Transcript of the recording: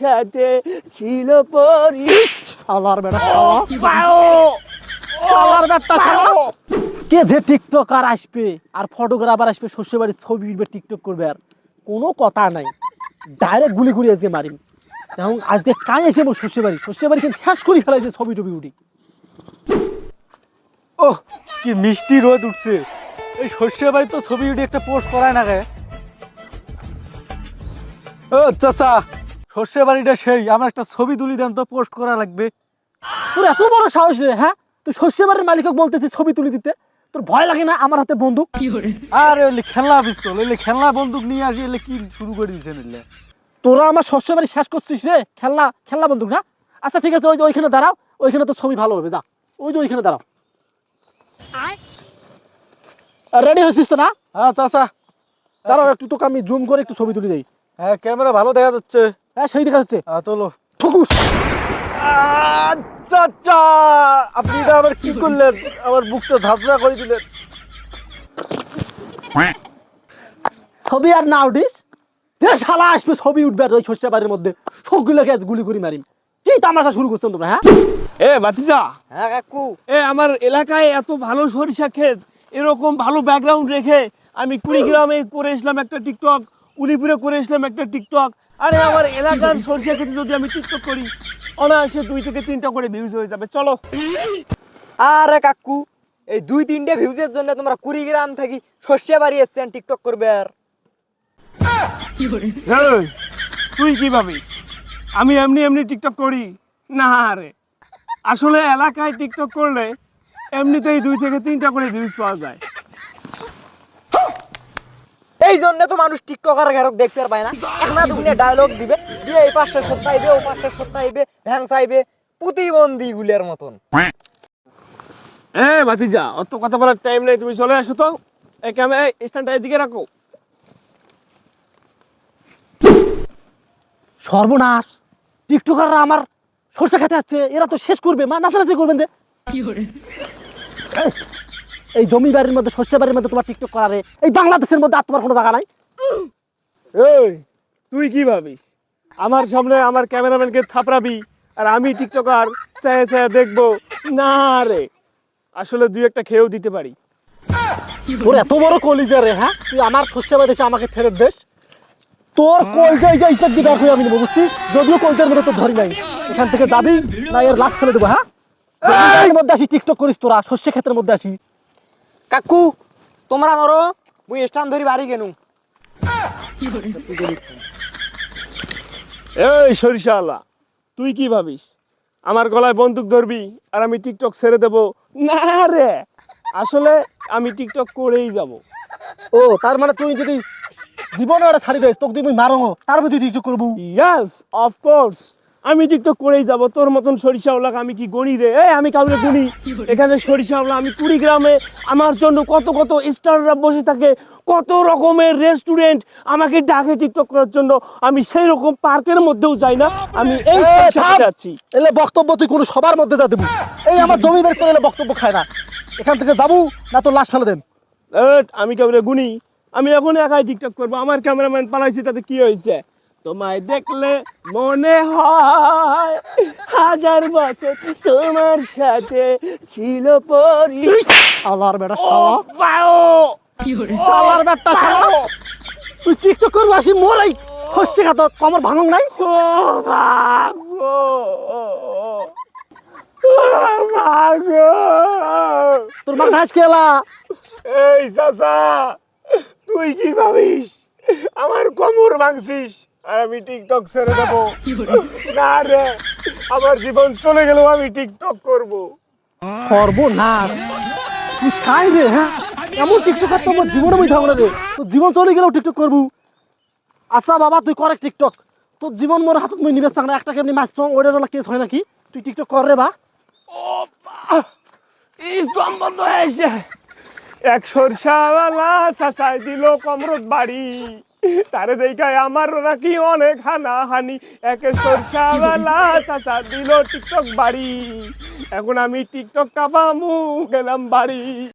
সাথে ছিল পরি শালার বেটা শালার ব্যাটটা শালা কে যে টিকটকার আসবে আর ফটোগ্রাফার আসবে শ্বশুর বাড়ির ছবি উঠবে টিকটক করবে আর কোনো কথা নাই ডাইরেক্ট গুলি করে আজকে মারিম এবং আজকে কাজ এসে শ্বশুর বাড়ি কিন্তু শেষ করে ফেলাইছে ছবি টবি উঠি ওহ কি মিষ্টি রোদ উঠছে এই শ্বশুর বাড়ি তো ছবি উঠে একটা পোস্ট করায় না গে ও চাচা শ্বশুর বাড়িটা সেই আমার একটা ছবি তুলি দেন তো পোস্ট করা লাগবে তোর এত বড় সাহস রে হ্যাঁ তুই শ্বশুর বাড়ির মালিকক বলতেছিস ছবি তুলে দিতে তোর ভয় লাগে না আমার হাতে বন্দুক আরে ওই খেলনা পিস্তল ওই খেলনা বন্দুক নিয়ে আসি এলে কি শুরু করে দিয়েছেন এলে তোরা আমার শ্বশুর বাড়ি শেষ করছিস রে খেলনা বন্দুক না আচ্ছা ঠিক আছে ওই যে ওইখানে দাঁড়াও ওইখানে তো ছবি ভালো হবে যা ওই যে ওইখানে দাঁড়াও রেডি হয়েছিস তো না হ্যাঁ চাচা দাঁড়াও একটু তোকে আমি জুম করে একটু ছবি তুলে দেই হ্যাঁ ক্যামেরা ভালো দেখা যাচ্ছে হ্যাঁ সেই দেখা যাচ্ছে চলো ঠুকুস চাচা আপনি এটা আবার কি করলেন আমার বুকটা ঝাঁঝরা করে দিলেন ছবি আর না উঠিস যে শালা আসবে ছবি উঠবে আর ওই শ্বশুর বাড়ির মধ্যে সবগুলোকে আজ গুলি করে মারিম কি তামাশা শুরু করছেন তোমরা হ্যাঁ এ বাতিজা হ্যাঁ কাকু আমার এলাকায় এত ভালো সরিষা ক্ষেত এরকম ভালো ব্যাকগ্রাউন্ড রেখে আমি কুড়িগ্রামে করে এসলাম একটা টিকটক উলিপুরে করে এসলাম একটা টিকটক আরে আমার এলাকার সরিষা ক্ষেতে যদি আমি টিকটক করি অনায়াসে 2 থেকে 3টা করে ভিউজ হয়ে যাবে চলো আরে কাকু এই 2-3টে ভিউজের জন্য তোমরা কুড়িগ্রাম থেকে শস্য বাড়ি এসছেন টিকটক করবে আর এই, তুই কি ভাবিস আমি এমনি এমনি টিকটক করি না রে আসলে এলাকায় টিকটক করলে এমনিতেই 2 থেকে 3টা করে ভিউজ পাওয়া যায় এই জন্য তো মানুষ টিকটকার ঘেরক দেখতে পায় না একটা দুনিয়া ডায়লগ দিবে দিয়ে এই পাশে সত্যাইবে ও পাশে সত্যাইবে ভ্যাংসাইবে প্রতিবন্ধী গুলের মতন ভাতিজা অত কথা বলার টাইম নেই তুমি চলে আসো তো এই ক্যামেরা স্ট্যান্ডটা এদিকে রাখো সর্বনাশ টিকটকাররা আমার সরষে খেতে যাচ্ছে এরা তো শেষ করবে মা নাচানাচি করবেন যে এই জমি বাড়ির মধ্যে শস্য বাড়ির মধ্যে তোমার টিকটক করারে এই বাংলাদেশের মধ্যে আর তোমার কোনো জায়গা নাই এই তুই কি ভাবিস আমার সামনে আমার ক্যামেরাম্যানকে থাপড়াবি আর আমি টিকটকার চায়ে চায়ে দেখবো না রে আসলে 2-1টা খেয়েও দিতে পারি তোর এত বড় কলিজা রে হ্যাঁ তুই আমার শস্য বাড়ি দেশে আমাকে ফেরত দেশ তোর কলজা এই যে ইফেক্ট দিয়ে বের করে আমি নেবো বুঝছিস যদিও কলজার মধ্যে তোর ধরি নাই এখান থেকে যাবি না এর লাশ ফেলে দেবো হ্যাঁ এর মধ্যে আসি টিকটক করিস তোরা শস্য ক্ষেত্রের মধ্যে আসি কাকু তোমরা আমারও মুই স্টান ধরি বাড়ি কেন এই সরিষাওয়ালা তুই কি ভাবিস আমার গলায় বন্দুক ধরবি আর আমি টিকটক ছেড়ে দেব না রে আসলে আমি টিকটক করেই যাব ও তার মানে তুই যদি জীবনে ওটা ছাড়ি দিস তোকে তুই মারো তারপর তুই টিকটক করবো ইয়াস অফকোর্স আমি টিকটক করেই যাব তোর মতন সরিষাওয়ালা আমি কি গণি রে এই আমি কাউকে গুনি এখানে সরিষাওয়ালা আমি কুড়িগ্রামে আমার জন্য কত কত স্টাররা বসে থাকে কত রকমের রেস্টুরেন্ট আমাকে ডাকে টিকটক করার জন্য আমি সেই রকম পার্কের মধ্যেও যাই না আমি এই সরিষাতে যাচ্ছি এলে বক্তব্য তুই কোনো সবার মধ্যে যা দেবো এই আমার জমি বের করে এলে বক্তব্য খায় না এখান থেকে যাবো না তোর লাশ ফেলে দেন আমি কাউরে গুনি আমি এখন একাই টিকটক করবো আমার ক্যামেরাম্যান পালাইছি তাতে কি হয়েছে তোমায় দেখলে মনে হয় 1000 বছর তোমার সাথে ছিল পরি আল্লাহর বেটা শালা বাও শালার বেটা শালা তুই টিকটক করবো আসি মোর এই হচ্ছে খাত কমর ভাঙং নাই ও ভাগো ভাগো তোর মা ঘাস খেলা এই চাচা তুই কি ভাবিস আমার কোমর ভাঙছিস আর আমি টিকটক ছেড়ে দেবো না রে আমার জীবন চলে গেলেও আমি টিকটক করব সর্বনাশ তুই কাই রে হ্যাঁ এমন টিকটক আর তোমার জীবনে বই থাকবে না রে তোর জীবন চলে গেলেও টিকটক করবো আচ্ছা বাবা তুই করে টিকটক তোর জীবন মোর হাতত মই নিবে চাং না একটা কেমনি মাছ তোমার ওইটার কেস হয় নাকি তুই টিকটক কর রে বা ও ইসলাম বন্ধ হয়েছে এক সরষাওয়ালা চাচাই দিল কমরত বাড়ি তারে দেখায় আমার নাকি অনেক হানাহানি এক সরষাওয়ালা চাচা দিল টিকটক বাড়ি এখন আমি টিকটক কাপামু গেলাম বাড়ি